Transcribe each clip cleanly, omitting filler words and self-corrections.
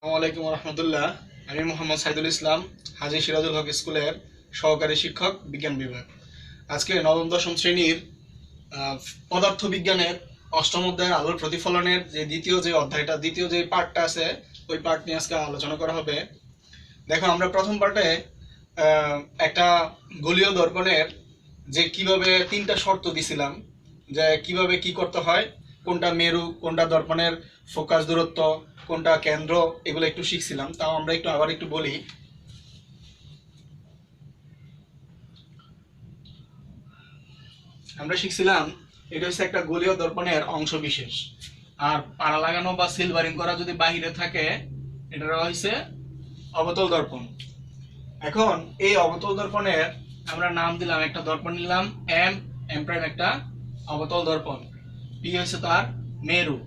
আসসালামু রহমতুল্লাহ। আমি মোহাম্মদ সাইদুল ইসলাম, হাজী সিরাজুল হক স্কুলের সহকারী শিক্ষক, বিজ্ঞান বিভাগ। আজকে নবম দশম শ্রেণীর পদার্থ বিজ্ঞানের অষ্টম অধ্যায়ের আলোর প্রতিফলনের যে দ্বিতীয় যে পার্টটা আছে, ওই পার্ট নিয়ে আজকে আলোচনা করা হবে। দেখো, আমরা প্রথম পার্টে একটা গোলীয় দর্পণের যে কিভাবে তিনটা শর্ত দিছিলাম, যে কিভাবে কি করতে হয়, কোনটা মেরু, কোনটা দর্পণের ফোকাস দূরত্ব, কোনটা কেন্দ্র, এগুলো একটু শিখছিলাম। তাও আমরা আবার একটু বলি। আমরা শিখছিলাম এটা হচ্ছে একটা গোলীয় দর্পণের অংশ বিশেষ, আর পাড়া লাগানো বা সিলভারিং করা যদি বাহিরে থাকে, এটা হচ্ছে অবতল দর্পণ। এখন এই অবতল দর্পণের আমরা নাম দিলাম, একটা দর্পণ নিলাম এম, এম প্রাইম একটা অবতল দর্পণ, পি হচ্ছে তার মেরু।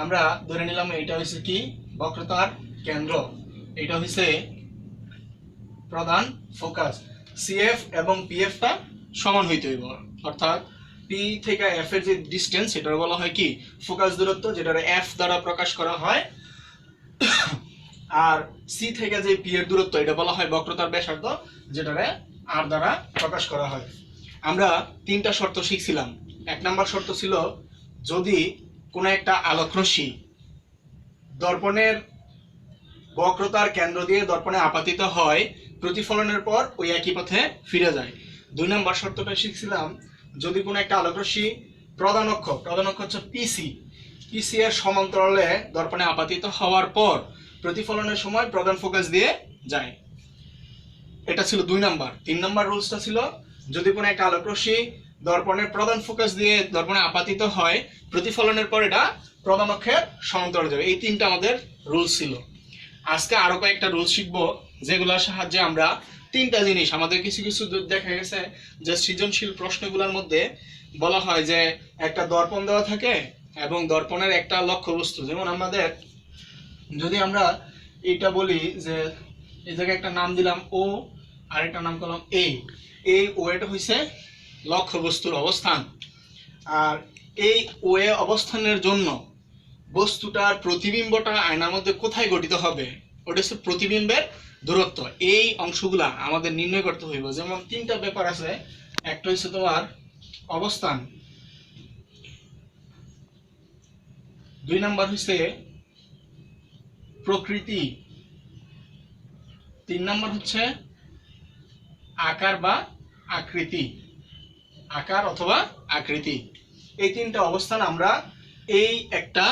আমরা ধরে নিলাম এটা হচ্ছে কি বক্রতার কেন্দ্র, এটা হচ্ছে প্রধান ফোকাস। সিএফ এবং পিএফটা সমান হইতে হইব, অর্থাৎ পি থেকে এফ এর যে ডিস্টেন্স, সেটা বলা হয় কি ফোকাস দূরত্ব, যেটা এফ দ্বারা প্রকাশ করা হয়। আর সি থেকে যে পি এর দূরত্ব, এটা বলা হয় বক্রতার ব্যাসার্ধ, যেটারে আর দ্বারা প্রকাশ করা হয়। আমরা তিনটা শর্ত শিখছিলাম। এক নাম্বার শর্ত ছিল, যদি কোনো একটা আলোকরশ্মি দর্পণের বক্রতার কেন্দ্র দিয়ে দর্পণে আপাতিত হয়, প্রতিফলনের পর ওই একই পথে ফিরে যায়। দুই নম্বর শর্তটা শিখছিলাম, যদি কোনো একটা আলোকরশ্মি প্রধান অক্ষ হচ্ছে পিসি এর সমান্তরালে দর্পণে আপাতিত হওয়ার পর প্রতিফলনের সময় প্রধান ফোকাস দিয়ে যায়, এটা ছিল দুই নাম্বার। তিন নাম্বার রুলসটা ছিল, যদি কোনো একটা আলোকরশ্মি দর্পণের প্রধান ফোকাস দিয়ে দর্পণে আপাতিত হয়, প্রতিফলনের পর এটা প্রধান অক্ষের সমান্তরালে যাবে। এই তিনটা আমাদের রুলস ছিল। আজকে আরো কয়েকটা রুলস শিখবো, যেগুলোর সাহায্যে আমরা তিনটা জিনিস, আমাদের কিছু কিছু দেখা গেছে যে সৃজনশীল প্রশ্নগুলোর মধ্যে বলা হয় যে একটা দর্পণ দেওয়া থাকে এবং দর্পণের একটা লক্ষ্যবস্তু, যেমন আমাদের যদি আমরা এইটা বলি যে এই জায়গায় একটা নাম দিলাম ও, আর একটা নাম করলাম এই ও, এটা হইছে লক্ষ্যবস্তুর অবস্থান। আর এই ও এ অবস্থানের জন্য বস্তুটার প্রতিবিম্বটা আয়নার মধ্যে কোথায় গঠিত হবে, ওটা হচ্ছে প্রতিবিম্বের দূরত্ব। এই অংশগুলা আমাদের নির্ণয় করতে হইব। যেমন তিনটা ব্যাপার আছে, একটা হচ্ছে তোমার অবস্থান, দুই নাম্বার হচ্ছে প্রকৃতি, তিন নাম্বার হচ্ছে আকার বা আকৃতি, আকার অথবা আকৃতি। এই তিনটা অবস্থান আমরা এই একটা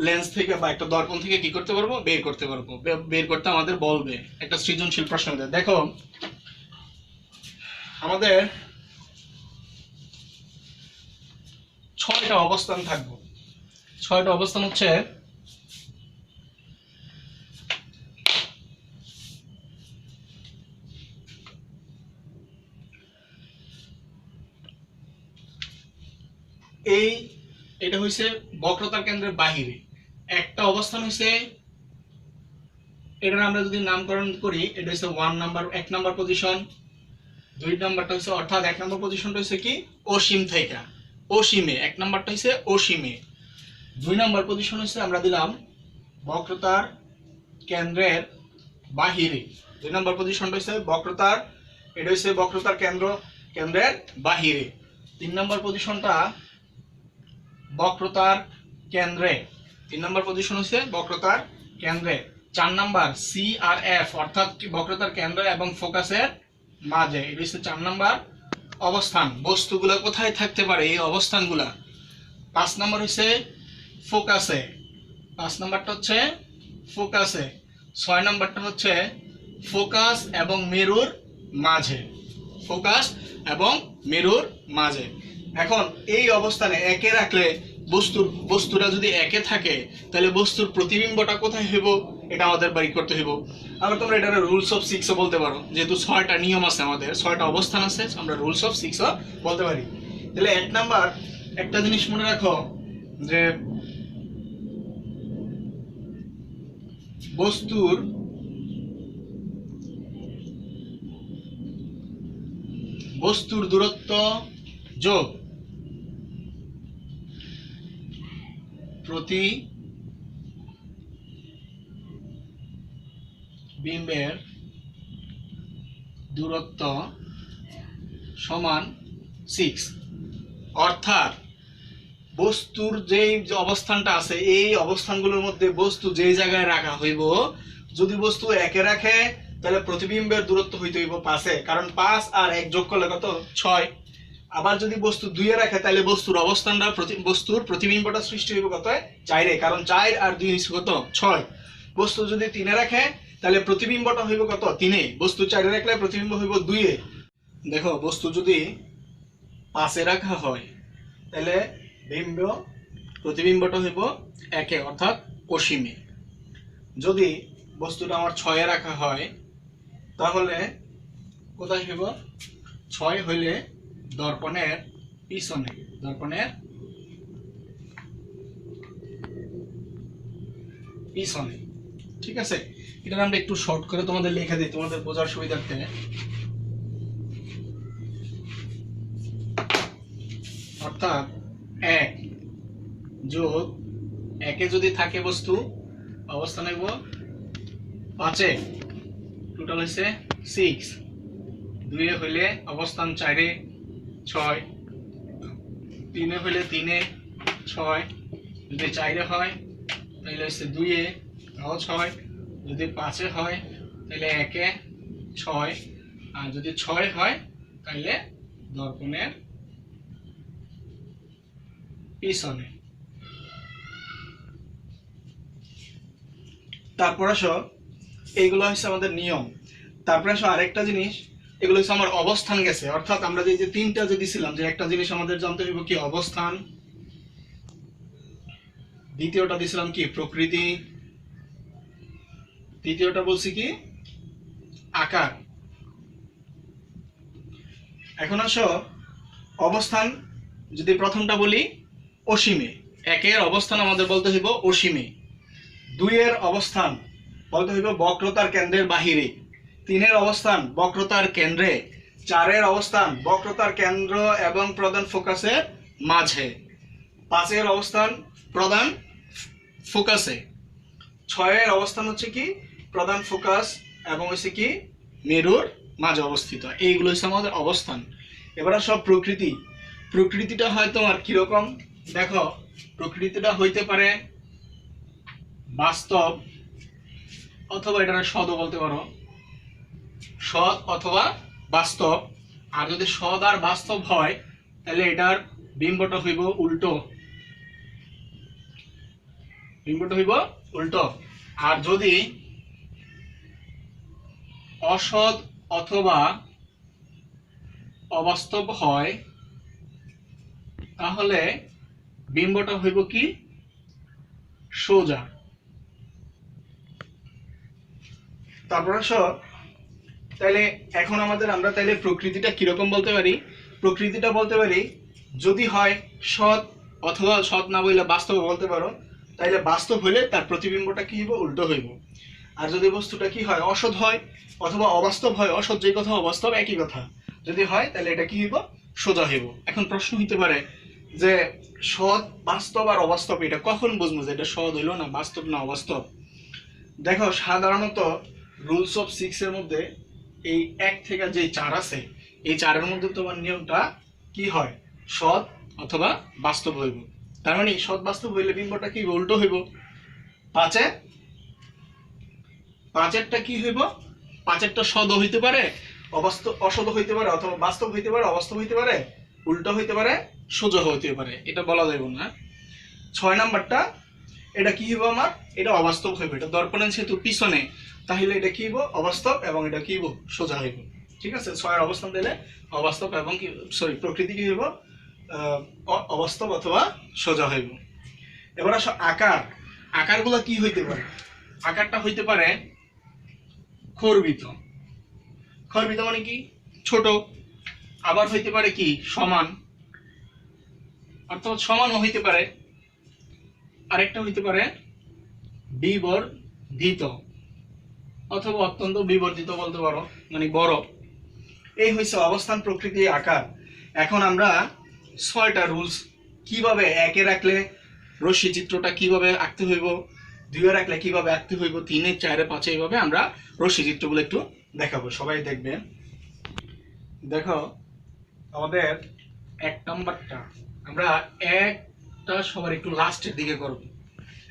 লেন্স থেকে বা একটা দর্পণ থেকে কি করতে পারবো, বের করতে পারবো। বের করতে আমাদের বলবে একটা সৃজনশীল প্রশ্ন। দেখো, আমাদের 6টা অবস্থান থাকবো। 6টা অবস্থান হচ্ছে, এটা হইছে বক্রতার কেন্দ্রের বাহিরে একটা অবস্থান হইছে, এটার আমরা যদি নামকরণ করি, এটা হচ্ছে 1 নাম্বার, 1 নাম্বার পজিশন। 2 নাম্বারটা হচ্ছে, অর্থাৎ 1 নাম্বার পজিশনটা হচ্ছে কি অসীম থেকে অসীমে, 1 নাম্বারটা হচ্ছে অসীমে। 2 নাম্বার পজিশন হচ্ছে আমরা দিলাম বক্রতার কেন্দ্রের বাহিরে। 2 নাম্বার পজিশনটা হচ্ছে বক্রতার, এটা হচ্ছে বক্রতার কেন্দ্রের বাহিরে। 3 নাম্বার পজিশনটা বক্রতার কেন্দ্রে, 3 নাম্বার পজিশন হচ্ছে বক্রতার কেন্দ্রে। 4 নাম্বার সি আর এফ, অর্থাৎ বক্রতার কেন্দ্র এবং ফোকাসের মাঝে, এটা হচ্ছে 4 নাম্বার অবস্থান। বস্তুগুলো কোথায় থাকতে পারে, এই অবস্থানগুলা। 5 নাম্বার হচ্ছে ফোকাসে, 5 নাম্বারটা হচ্ছে ফোকাসে। 6 নাম্বারটা হচ্ছে ফোকাস এবং মেরুর মাঝে, ফোকাস এবং মেরুর মাঝে। এখন এই অবস্থানে একে রাখলে বস্তুটা যদি একে থাকে, তাহলে বস্তুর প্রতিবিম্বটা কোথায় হইব, এটা আমাদের বাড়ি করতে হইব। আবার তোমরা এটা রুলস অফ 6ও বলতে পারো, যেহেতু 6টা নিয়ম আছে, আমাদের 6টা অবস্থান আছে, আমরা রুলস অফ 6ও বলতে পারি। তাহলে 1 নাম্বার একটা জিনিস মনে রাখো, যে বস্তুর দূরত্ব যোগ বিম্বের দূরত্ব সমান 6, অর্থাৎ বস্তুর যেই অবস্থানটা আছে এই অবস্থানগুলোর মধ্যে বস্তু যেই জায়গায় রাখা হইব, যদি বস্তু একে রাখে তাহলে প্রতিবিম্বের দূরত্ব হইতে হইব 5, কারণ 5 আর 1 যোগ করলে কত 6। আবার যদি বস্তু 2 রাখে তাহলে বস্তুর অবস্থানটা বস্তুর প্রতিবিম্বটা সৃষ্টি হইব কত 4, কারণ 4 আর 2 হচ্ছে কত 6। বস্তু যদি 3 রাখে তাহলে প্রতিবিম্বটা হইব কত 3, বস্তু 4 রাখলে প্রতিবিম্ব হইব 2। দেখো বস্তু যদি 5 রাখা হয় তাহলে বিম্ব প্রতিবিম্বটা হইব 1, অর্থাৎ অসীমে। যদি বস্তুটা আমার 6 রাখা হয় তাহলে কোথায় হইব 6 হইলে দর্পণের পিছনে, দর্পণের পিছনে। ঠিক আছে, এটা আমরা একটু শর্ট করে তোমাদের লিখে দিই তোমাদের বোঝার সুবিধার্থে। অর্থাৎ 1 যোগ 1 যদি থাকে বস্তু অবস্থান হইব 5, টোটাল হইছে 6। 2 হইলে অবস্থান 4, 6। 3 হইলে 3, 6। যদি 4 হয় তাহলে হচ্ছে 2, তাও 6। যদি 5 হয় তাহলে 1, 6। আর যদি 6 হয় তাহলে দর্পণের পিছনে। তারপর আসো এইগুলো হচ্ছে আমাদের নিয়ম। তারপরে আসো আরেকটা জিনিস, এগুলো হচ্ছে আমার অবস্থান গেছে, অর্থাৎ আমরা যে 3টা যে দিছিলাম যে একটা জিনিস আমাদের জানতে হইব কি অবস্থান, দ্বিতীয়টা দিছিলাম কি প্রকৃতি, তৃতীয়টা বলছি কি আকার। এখন আসো অবস্থান, যদি প্রথমটা বলি অসীমে, 1 এর অবস্থান আমাদের বলতে হইব অসীমে, 2 এর অবস্থান বলতে হইব বক্রতার কেন্দ্রের বাহিরে, 3 এর অবস্থান বক্রতার কেন্দ্রে, 4 এর অবস্থান বক্রতার কেন্দ্র এবং প্রধান ফোকাসের মাঝে, 5 এর অবস্থান প্রধান ফোকাসে, 6 এর অবস্থান হচ্ছে কি প্রধান ফোকাস এবং হচ্ছে কি মেরুর মাঝে অবস্থিত। এইগুলো হচ্ছে আমাদের অবস্থান। এবার সব প্রকৃতি, প্রকৃতিটা হয় তোমার কিরকম দেখো, প্রকৃতিটা হইতে পারে বাস্তব অথবা এটা সদও বলতে পারো, সৎ অথবা বাস্তব। আর যদি সৎ আর বাস্তব হয় তাহলে এটার বিম্বটা হইব উল্টো, বিম্বটা হইব উল্টো। আর যদি অসৎ অথবা অবাস্তব হয় তাহলে বিম্বটা হইব কি সোজা। তারপর আসো তাহলে এখন আমরা তাহলে প্রকৃতিটা কিরকম বলতে পারি, প্রকৃতিটা বলতে পারি যদি হয় সৎ অথবা সৎ না বললে বাস্তব বলতে পারো, তাইলে বাস্তব হইলে তার প্রতিবিম্বটা কি হইব উল্টো হইব। আর যদি বস্তুটা কি হয় অসৎ হয় অথবা অবাস্তব হয়, অসৎ যে কথা অবাস্তব একই কথা, যদি হয় তাহলে এটা কি হইব সোজা হইব। এখন প্রশ্ন হইতে পারে যে সৎ বাস্তব আর অবাস্তব এটা কখন বুঝবো যে এটা সৎ হইলো না বাস্তব না অবাস্তব। দেখো সাধারণত রুলস অফ 6 এর মধ্যে এই 1 থেকে যে 4 আছে এই 4 এর মধ্যে তোমার নিয়মটা কি হয় সৎ অথবা বাস্তব হইব। তার মানে সৎ বাস্তব হইলে বিম্বটা কি উল্টো হইব। 5-এরটা কি হইব, 5-এরটা সৎ হইতে পারে অসৎ হইতে পারে অথবা বাস্তব হইতে পারে অবাস্তব হইতে পারে উল্টো হইতে পারে সোজা হইতে পারে, এটা বলা যাবে না। 6 নাম্বারটা এটা কি হইব আমার, এটা অবাস্তব হইব, এটা দর্পণের সেতু পিছনে, তাহলে এটা কি হইব অবাস্তব এবং এটা কি হইব সোজা হইব। ঠিক আছে, 6 এর অবস্থান দিলে অবাস্তব এবং কি প্রকৃতি কি হইব অবাস্তব অথবা সোজা হইব। এবার আসো আকার, আকারগুলো কি হইতে পারে, আকারটা হইতে পারে খর্বিত, খর্বিত মানে কি ছোট, আবার হইতে পারে কি সমান অর্থাৎ সমানও হইতে পারে, আরেকটা হইতে পারে বিবর্ধিত অথবা অত্যন্ত বিবর্ধিত বলতে পারো মানে বড়। এই হইছে অবস্থান প্রকৃতি আকার। এখন আমরা 6টা রুলস কিভাবে একে রাখলে রশ্মি চিত্রটা কিভাবে আঁকতে হইব 2-এ রাখলে কিভাবে আঁকতে হইব, 3-এ 4-এ 5-এ এইভাবে আমরা রশ্মি চিত্রগুলো একটু দেখাবো, সবাই দেখবে। দেখো আমাদের 1 নাম্বারটা আমরা একটা সবার একটু লাস্টের দিকে করব।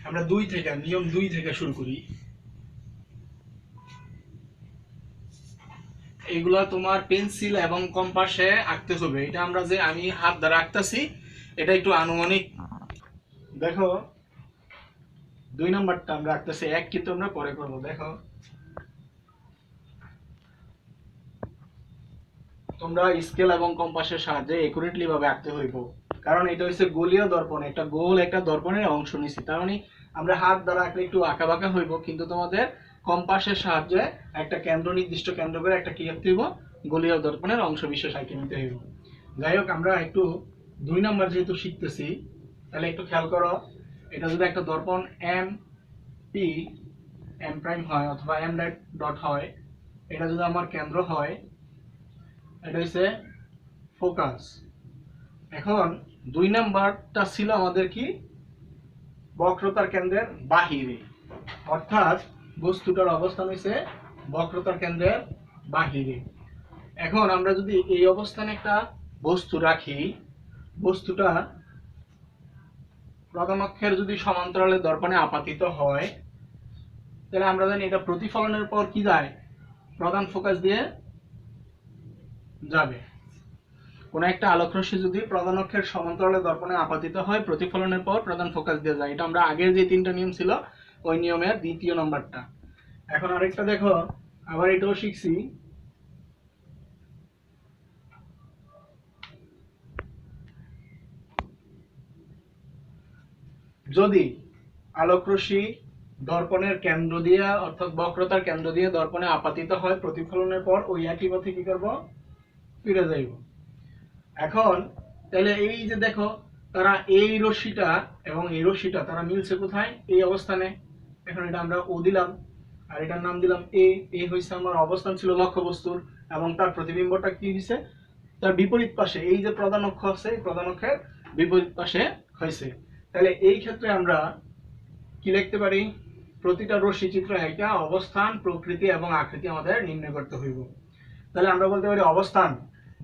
আমরা 2 থেকে নিয়ম 2 থেকে শুরু করি। এইগুলা তোমার পেন্সিল এবং কম্পাসে আঁকতে হবে। এটা আমরা যে আমি হাত দ্বারা আঁকতেছি এটা একটু আনুমানিক। দেখো 2 নাম্বারটা আমরা আঁকতেছি, 1 কিন্তু আমরা পরে করব। দেখো তোমরা স্কেল এবং কম্পাসের সাহায্যে একুরেটলি ভাবে আঁকতে হইব, কারণ এটা হচ্ছে গোলীয় দর্পণ, একটা গোল একটা দর্পণের অংশ নিছি। তার মানে আমরা হাত দ্বারা আঁকলে একটু আঁকা বাঁকা হইব, কিন্তু তোমাদের কম্পাসের সাহায্যে একটা কেন্দ্র, নির্দিষ্ট কেন্দ্র করে একটা কি আঁকতে হইব, গোলীয় দর্পণের অংশ বিশেষ আঁকে নিতে হইব। যাই হোক, আমরা একটু 2 নাম্বার যেহেতু শিখতেছি, তাহলে একটু খেয়াল করো। এটা যদি একটা দর্পণ এম পি এম প্রাইম হয় অথবা এম ডট হয়, এটা যদি আমার কেন্দ্র হয়, এটা হচ্ছে ফোকাস। এখন 2 নাম্বারটা ছিল আমাদের কি, বক্রতার কেন্দ্রের বাহিরে, অর্থাৎ বস্তুটার অবস্থান হচ্ছে বক্রতার কেন্দ্রের বাহিরে। এখন আমরা যদি এই অবস্থানে একটা বস্তু রাখি, বস্তুটা প্রধান অক্ষের যদি সমান্তরালে দর্পণে আপাতিত হয়, তাহলে আমরা জানি এটা প্রতিফলনের পর কি যায়, প্রধান ফোকাস দিয়ে যাবে। কোন একটা আলোক রশ্মি যদি প্রধান অক্ষের সমান্তরালে দর্পণে আপাতিত হয়, প্রতিফলনের পর প্রধান ফোকাস দিয়ে যায়। এটা আমরা আগের যে 3টা নিয়ম ছিল ওই নিয়মের 2য় নাম্বারটা। এখন আরেকটা দেখো, আবার এটাও শিখছি। যদি আলোক রশ্মি দর্পণের কেন্দ্র দিয়ে অর্থাৎ বক্রতার কেন্দ্র দিয়ে দর্পণে আপাতিত হয়, প্রতিফলনের পর ওই একই পথে কি করব, ফিরে যাইব। এখন তাহলে এই যে দেখো, তারা এই রশ্মিটা এবং এই রশ্মিটা তারা মিলছে কোথায়, এই অবস্থানে। এখন এটা আমরা ও দিলাম আর এটার নাম দিলাম এ। এ হইছে আমার অবস্থান ছিল লক্ষ্যবস্তুর, এবং তার প্রতিবিম্বটা কি হইছে, তার বিপরীত পাশে। এই যে প্রধান অক্ষ আছে, এই প্রধান অক্ষের বিপরীত পাশে হয়েছে। তাহলে এই ক্ষেত্রে আমরা কি লিখতে পারি, প্রতিটা রশ্মি চিত্র একটা অবস্থান, প্রকৃতি এবং আকৃতি আমাদের নির্ণয় করতে হইব। তাহলে আমরা বলতে পারি অবস্থান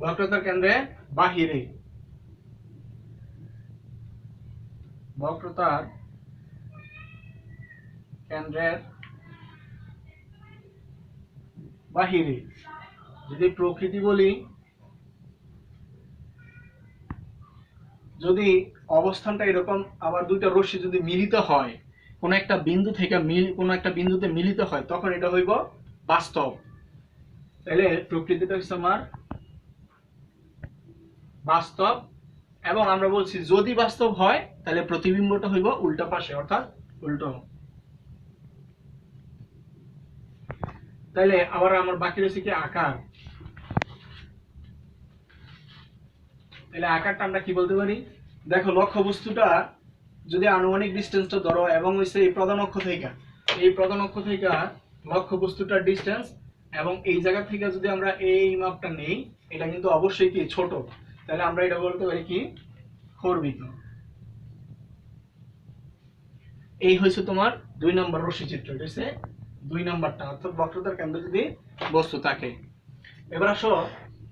বক্রতার কেন্দ্রে বাহিরে, বক্রতার কেন্দ্রের বাহিরে। যদি প্রকৃতি বলি, যদি অবস্থানটা এরকম, আবার 2টা রশ্মি যদি মিলিত হয় কোন একটা বিন্দু থেকে, কোন একটা বিন্দুতে মিলিত হয়, তখন এটা হইব বাস্তব। তাহলে প্রকৃতিটা হচ্ছে আমার বাস্তব, এবং আমরা বলছি যদি বাস্তব হয় তাহলে প্রতিবিম্বটা হইব উল্টা পাশে, অর্থাৎ উল্টো। তাহলে আবার আমার বাকি রয়েছে কি, আকার। তাহলে আকারটা আমরা কি বলতে পারি, দেখো লক্ষ্যবস্তুটা যদি আনুমানিক ডিসটেন্সটা ধরো, এবং হচ্ছে এই প্রধান অক্ষ থেকে, এই প্রধান অক্ষ থেকে লক্ষ্যবস্তুটার ডিসটেন্স, এবং এই জায়গা থেকে যদি আমরা এই মাপটা নেই, এটা কিন্তু অবশ্যই কি ছোট। তাহলে আমরা এটা বলতে পারি কি, খর্বিত। এই হয়েছে তোমার 2 নম্বর রশ্মি চিত্র। এটা হচ্ছে 2 নাম্বারটা, অর্থাৎ বক্রতার কেন্দ্রে যদি বস্তু থাকে। এবার আসো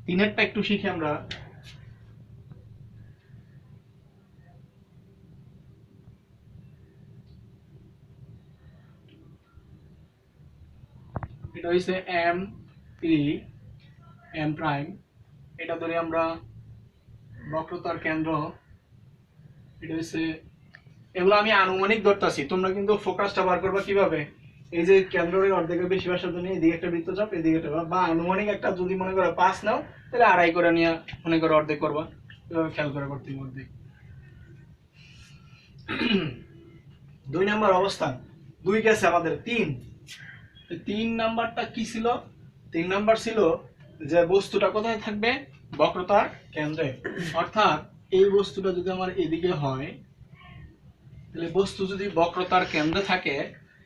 3এরটা একটু শিখি আমরা। এটা হচ্ছে এম পি এম প্রাইম, এটা ধরে আমরা বক্রতার কেন্দ্র। এটা হচ্ছে, এগুলো আমি আনুমানিক ধরতেছি, তোমরা কিন্তু ফোকাসটা বার করবা কিভাবে, এই যে কেন্দ্রের অর্ধেকের বেশি ব্যাসার্ধ নিয়ে এদিকে একটা বৃত্ত চাপ, এদিকে একটা, বা আনুমানিক একটা যদি মনে করো 5 নাও, তাহলে 2.5 করে নিয়ে মনে করো অর্ধেক করবা, এভাবে খেয়াল করে করতে হবে অর্ধেক। 2 নাম্বার অবস্থান, 2 গেছে আমাদের 3। 3 নাম্বারটা কি ছিল, 3 নাম্বার ছিল যে বস্তুটা কোথায় থাকবে, বক্রতার কেন্দ্রে। অর্থাৎ এই বস্তুটা যদি আমার এদিকে হয়, তাহলে বস্তু যদি বক্রতার কেন্দ্রে থাকে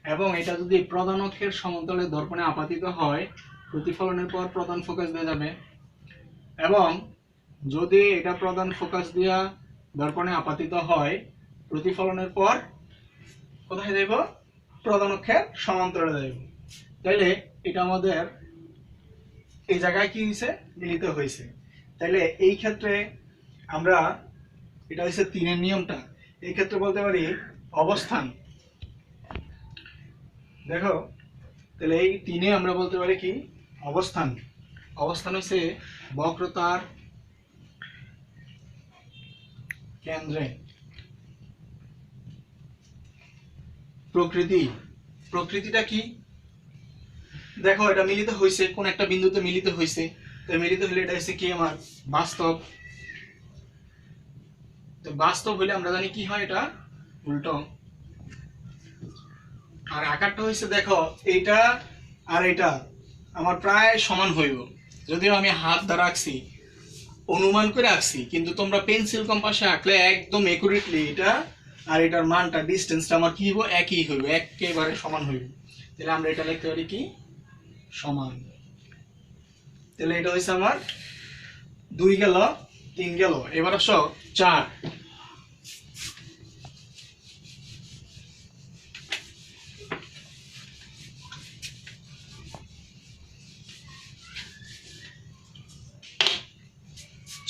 এবং এটা যদি প্রধান অক্ষের সমান্তরালে দর্পণে আপাতিত হয়, প্রতিফলনের পর প্রধান ফোকাস দিয়ে যাবে। এবং যদি এটা প্রধান ফোকাস দিয়া দর্পণে আপাতিত হয়, প্রতিফলনের পর কোথায় যাব, প্রধান অক্ষের সমান্তরালে যাইব। তাইলে এটা আমাদের এই জায়গায় কি হয়েছে, মিলিত হয়েছে। তাইলে এই ক্ষেত্রে আমরা, এটা হচ্ছে 3-এর নিয়মটা, এই ক্ষেত্রে বলতে পারি অবস্থান। দেখো, তাহলে এই 3-এ আমরা বলতে পারি কি অবস্থান। অবস্থান হচ্ছে বক্রতার কেন্দ্রে। প্রকৃতি, প্রকৃতিটা কি, দেখো এটা মিলিত হয়েছে, কোন একটা বিন্দুতে মিলিত হয়েছে, তো মিলিত হলে এটা হচ্ছে কি আমার বাস্তব। তো বাস্তব হলে আমরা জানি কি হয়, এটা উল্টো। আর আকারটা হয়েছে, দেখো এইটা আর এটা আমার প্রায় সমান হইব, যদিও আমি হাত দ্বারা আঁকছি, অনুমান করে আঁকছি, কিন্তু তোমরা পেন্সিল কম্পাসে আঁকলে একদম একুরেটলি এটা আর এটার মানটা, ডিস্টেন্সটা আমার কি হইব, একই হইব, একেবারে সমান হইব। তাহলে আমরা এটা লিখতে পারি কি সমান। তাহলে এটা হয়েছে আমার 2 গেল, 3 গেল, এবার আসো 4।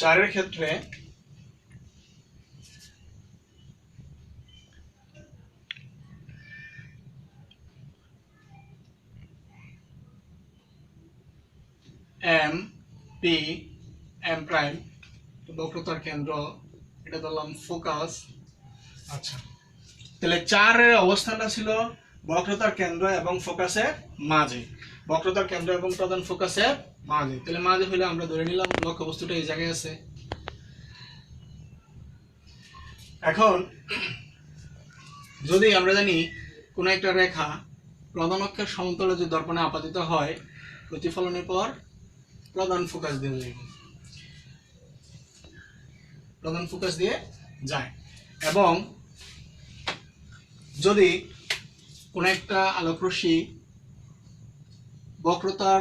চারের ক্ষেত্রে এম পি এম প্রাইম বক্রতার কেন্দ্র, এটা ধরলাম ফোকাস। আচ্ছা, তাহলে 4-এর অবস্থানটা ছিল বক্রতার কেন্দ্র এবং ফোকাসের মাঝে, বক্রতার কেন্দ্র এবং প্রধান ফোকাসের মাঝে। তাহলে মাঝে হলে আমরা ধরে নিলাম লক্ষ্যবস্তুটা এই জায়গায় আছে। এখন যদি আমরা জানি কোন একটা রেখা প্রধান অক্ষের সমান্তরালে যদি দর্পণে আপাতিত হয়, প্রতিফলনের পর প্রধান ফোকাস দিয়ে যাবে, প্রধান ফোকাস দিয়ে যায়। এবং যদি কোন একটা আলোকরশ্মি বক্রতার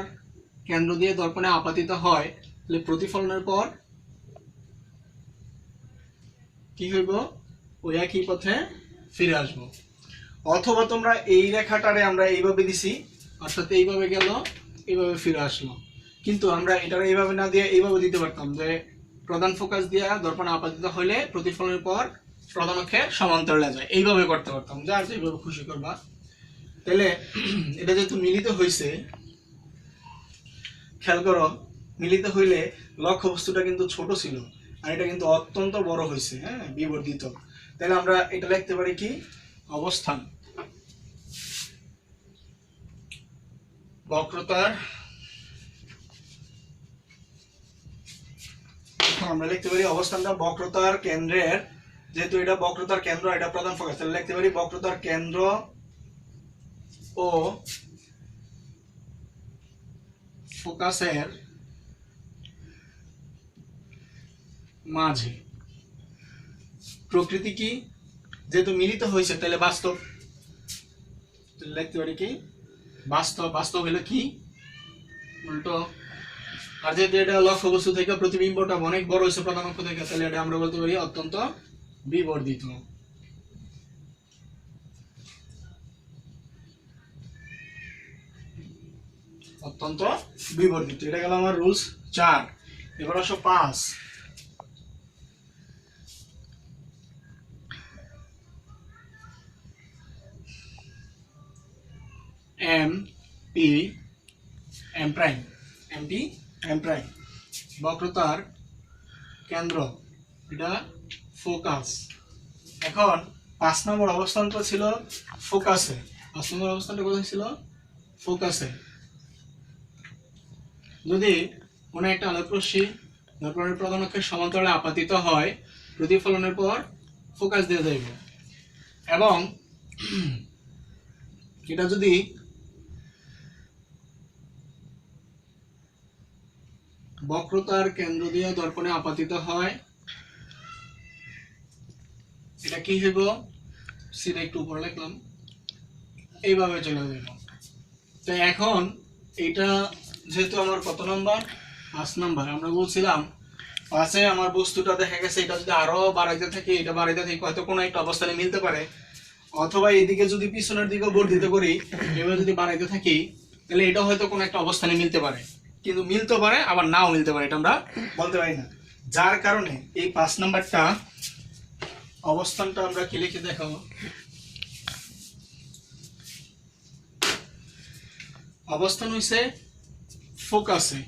কেন্দ্র দিয়ে দর্পণে আপাতিত হয়, তাহলে প্রতিফলনের পর কি হইব, ওই একই পথে ফিরে আসব। অথবা তোমরা এই রেখাটারে আমরা এইভাবে দিছি, অর্থাৎ এইভাবে গেল, এইভাবে ফিরে আসলো, কিন্তু আমরা এটারে এইভাবে না দিয়ে এইভাবে দিতে পারতাম, যে প্রধান ফোকাস দিয়া দর্পণে আপাতিত হইলে প্রতিফলনের পর প্রধান অক্ষের সমান্তরালে যায়, এইভাবে করতে পারতাম, যার যেভাবে খুশি করবা। তাহলে এটা যেহেতু মিলিত হয়েছে, খেয়াল করো, মিলিত হইলে লক্ষ্য বস্তুটা কিন্তু ছোট ছিল, আর এটা কিন্তু অত্যন্ত বড় হয়েছে, হ্যাঁ, বিবর্ধিত। তাহলে আমরা এটা লিখতে পারি কি অবস্থান। বক্রতার, আমরা লিখতে পারি অবস্থানটা বক্রতার কেন্দ্রের, যেহেতু এটা বক্রতার কেন্দ্র, এটা প্রধান ফোকাস, তাহলে লিখতে পারি বক্রতার কেন্দ্র ও ফোকাসের মাঝে। প্রকৃতি কি, যেহেতু মিলিত হয়েছে তাহলে বাস্তব, লিখতে পারি কি বাস্তব। বাস্তব হলো কি উল্টো। আর যেহেতু এটা লক্ষ্য বস্তু থেকে প্রতিবিম্বটা অনেক বড় হয়েছে প্রধান অক্ষ থেকে, তাহলে এটা আমরা বলতে পারি অত্যন্ত বিবর্ধিত। অত্যন্ত বিবর্ধিত, এটা গেল আমার রুলস 4। এবার আসো 5। M P M prime, M P M prime বক্রতার কেন্দ্র, এটা ফোকাস। এখন 5 নম্বর অবস্থানটা ছিল ফোকাসে। 5 নম্বর অবস্থানটা কোথায় ছিল, ফোকাসে। যদি কোনো একটা আলোকরশ্মি দর্পণের প্রধান অক্ষের সমান্তরালে আপাতিত হয়, প্রতিফলনের পর ফোকাস দিয়ে যাইবে, এবং এটা যদি বক্রতার কেন্দ্র দিয়ে দর্পণে আপাতিত হয়, এটা কি হইব, সিধা একটু উপরে লিখলাম, এইভাবে চলে যাইব। তো এখন এটা যেহেতু আমার কত নাম্বার, 5 নাম্বার, আমরা বলছিলাম 5-এ আমার বস্তুটা দেখা গেছে এটা যদি আরো বাড়াইতে থাকে, এটা বাড়াইতে থাকে, হয়তো কোনো একটা অবস্থানে মিলতে পারে, অথবা এদিকে যদি পিছনের দিকে বর্ধিত করি, এভাবে যদি বাড়াইতে থাকি, তাহলে এটা হয়তো কোনো একটা অবস্থানে মিলতে পারে, কিন্তু মিলতে পারে আবার নাও মিলতে পারে, এটা আমরা বলতে পারি না। যার কারণে এই 5 নাম্বারটা অবস্থানটা আমরা কি লিখে দেখাবো, অবস্থান হইছে ফোকাসে,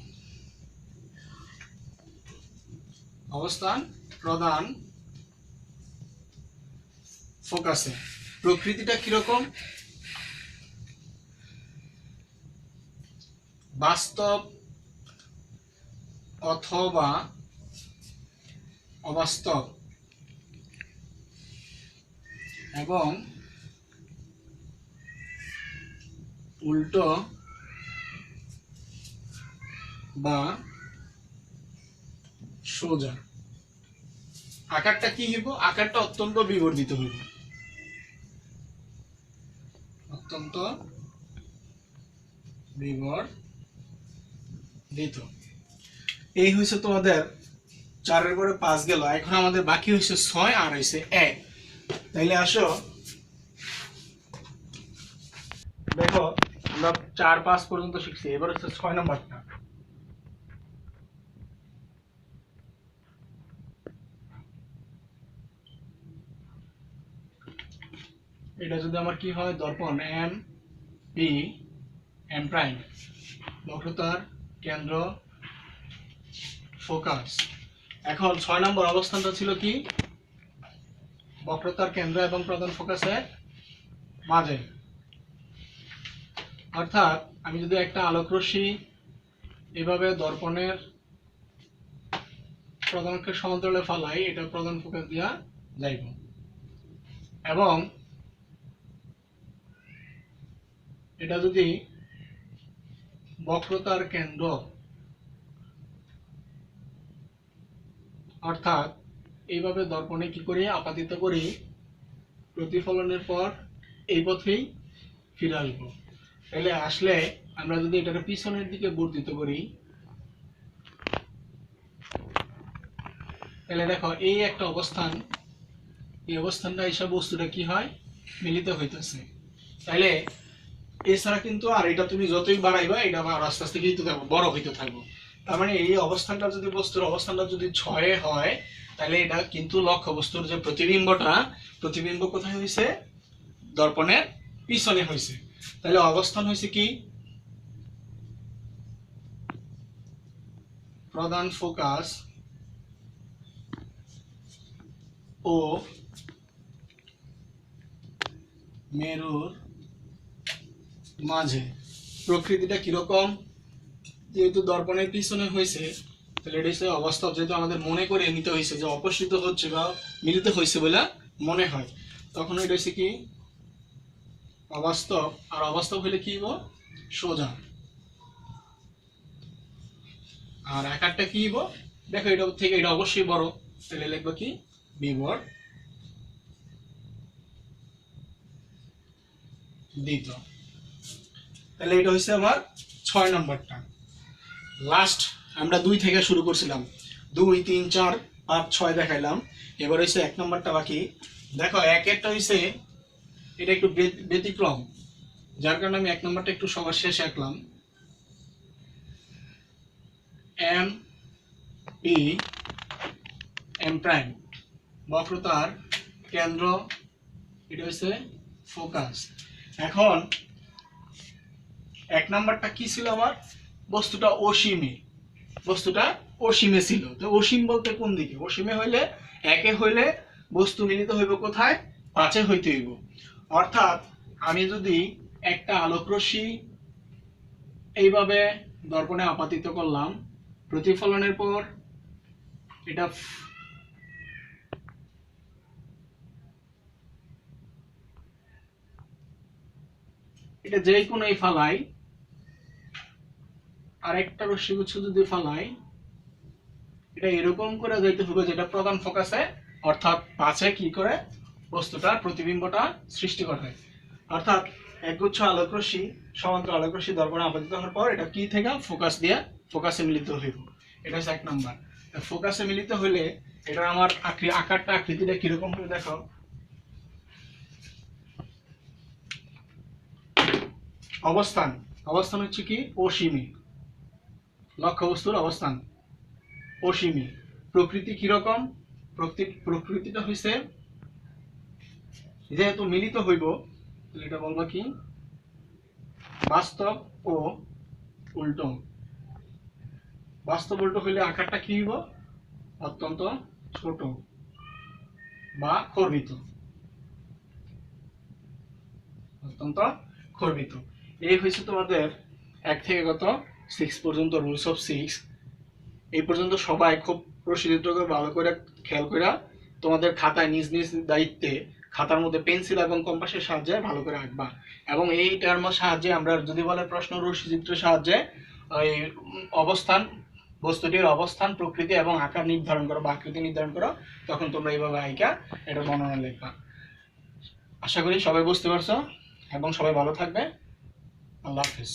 অবস্থান প্রধান ফোকাসে। প্রকৃতিটা কিরকম, বাস্তব অথবা অবাস্তব এবং উল্টো বা সোজা। আকারটা কি হইব, আকারটা অত্যন্ত বিবর্ধিত হইব, অত্যন্ত বিবর্ধিত। এই হইছে তোমাদের 4 এর পরে 5 গেল, এখন আমাদের বাকি হইছে 6 আর হইছে 1। তাইলে আসো দেখো, আমরা 4-5 পর্যন্ত শিখছি, এবার হচ্ছে 6 নাম্বারটা। এটা যদি আমার কি হয়, দর্পণ এম পি এম প্রাইম, বক্রতার কেন্দ্র ফোকাস। এখন 6 নম্বর অবস্থানটা ছিল কি, বক্রতার কেন্দ্র এবং প্রধান ফোকাসের মাঝে। অর্থাৎ আমি যদি একটা আলোক রশ্মি এভাবে দর্পণের প্রধান অক্ষের সমান্তরালে ফালাই, এটা প্রধান ফোকাস দিয়া যাইব, এবং এটা যদি বক্রতার কেন্দ্র, অর্থাৎ এইভাবে দর্পণে কি করি, আপাতিত করি, প্রতিফলনের পর এই পথেই ফিরে আসবো। তাহলে আসলে আমরা যদি এটাকে পিছনের দিকে বর্ধিত করি, তাহলে দেখো এই একটা অবস্থান, এই অবস্থানটা হিসাবে বস্তুটা কি হয়, মিলিত হইতেছে। তাহলে এছাড়া কিন্তু আর এটা তুমি যতই বাড়াইবা, এটা আবার আস্তে আস্তে কিন্তু বড় হইতে থাকবো। তার মানে এই অবস্থানটা যদি, বস্তুর অবস্থানটা যদি 6 হয়, তাহলে এটা কিন্তু লক্ষ্য বস্তুর যে প্রতিবিম্বটা, প্রতিবিম্ব কোথায় হয়েছে, দর্পণের পিছনে হয়েছে। তাহলে অবস্থান হয়েছে কি, প্রধান ফোকাস ও মেরুর মাঝে। প্রকৃতিটা কিরকম, যেহেতু দর্পণের পিছনে হয়েছে, তাহলে এটা হচ্ছে অবাস্তব, যেহেতু আমাদের মনে করে নিতে হয়েছে যে অপসৃত হচ্ছে বা মিলিত হয়েছে বলে মনে হয়, তখন এটা হচ্ছে কি অবাস্তব। আর অবাস্তব হলে কি হইব, সোজা। আর আকারটা কি হইব, দেখো এটা থেকে এটা অবশ্যই বড়, তাহলে লিখবো কি বিবর্ধিত। তাহলে এটা হচ্ছে আমার 6 নম্বরটা। লাস্ট আমরা 2 থেকে শুরু করছিলাম, 2, 3, 4, 5, 6 দেখাইলাম। এবার হচ্ছে 1 নম্বরটা বাকি। দেখো 1-এরটা হচ্ছে এটা একটু ব্যতিক্রম, যার কারণে আমি 1 নম্বরটা একটু সবার শেষে আঁকলাম। এম পি এম প্রাইম, বক্রতার কেন্দ্র, এটা হচ্ছে ফোকাস। এখন 1 নাম্বারটা কি ছিল আমার, বস্তুটা অসীমে, বস্তুটা অসীমে ছিল। তো অসীম বলতে কোন দিকে, অসীমে হইলে 1-এ হইলে বস্তু মিলিত হইব কোথায়, 5-এ হইতে হইব। অর্থাৎ আমি যদি একটা আলোক রশ্মি এইভাবে দর্পণে আপাতিত করলাম, প্রতিফলনের পর এটা যে কোনো ফালাই, আরেকটা রশ্মিগুচ্ছ যদি ফালাই, এটা এরকম করে যাইতে হবে যেটা প্রধান ফোকাসে, অর্থাৎ 5-এ কি করে বস্তুটার প্রতিবিম্বটা সৃষ্টি করে। অর্থাৎ একগুচ্ছ আলোক রশ্মি, সমান্তরাল আলোক রশ্মি দর্পণে আপাতিত হওয়ার পর এটা কি থেকে ফোকাস দিয়ে ফোকাসে মিলিত হইব। এটা হচ্ছে 1 নাম্বার। ফোকাসে মিলিত হলে এটা আমার আকারটা, আকৃতিটা কিরকম হবে দেখো, অবস্থান, অবস্থান হচ্ছে কি অসীমে, লক্ষ্যবস্তুর অবস্থান অসীমে। প্রকৃতি কিরকম? প্রকৃতিটা হইছে যেহেতু মিলিত হইব তাহলে এটা বলবো কি বাস্তব ও উল্টো। বাস্তব উল্টো হইলে আকারটা কি হইব? অত্যন্ত ছোট বা খর্বিত, অত্যন্ত খর্বিত। এই হয়েছে তোমাদের 1 থেকে কত 6 পর্যন্ত রুলস অফ 6। এই পর্যন্ত সবাই খুব প্রশিক্ষিত করে ভালো করে খেয়াল করে তোমাদের খাতায় নিজ নিজ দায়িত্বে খাতার মধ্যে পেন্সিল এবং কম্পাসের সাহায্যে ভালো করে আঁকবা। এবং এইটার সাহায্যে আমরা যদি বলে প্রশ্ন রশ্মিচিত্রের সাহায্যে ওই অবস্থান, বস্তুটির অবস্থান, প্রকৃতি এবং আকার নির্ধারণ করো বা আকৃতি নির্ধারণ করো, তখন তোমরা এইভাবে আঁকা এটা বর্ণনা লিখবা। আশা করি সবাই বুঝতে পারছো এবং সবাই ভালো থাকবে। আল্লাহ হাফিজ।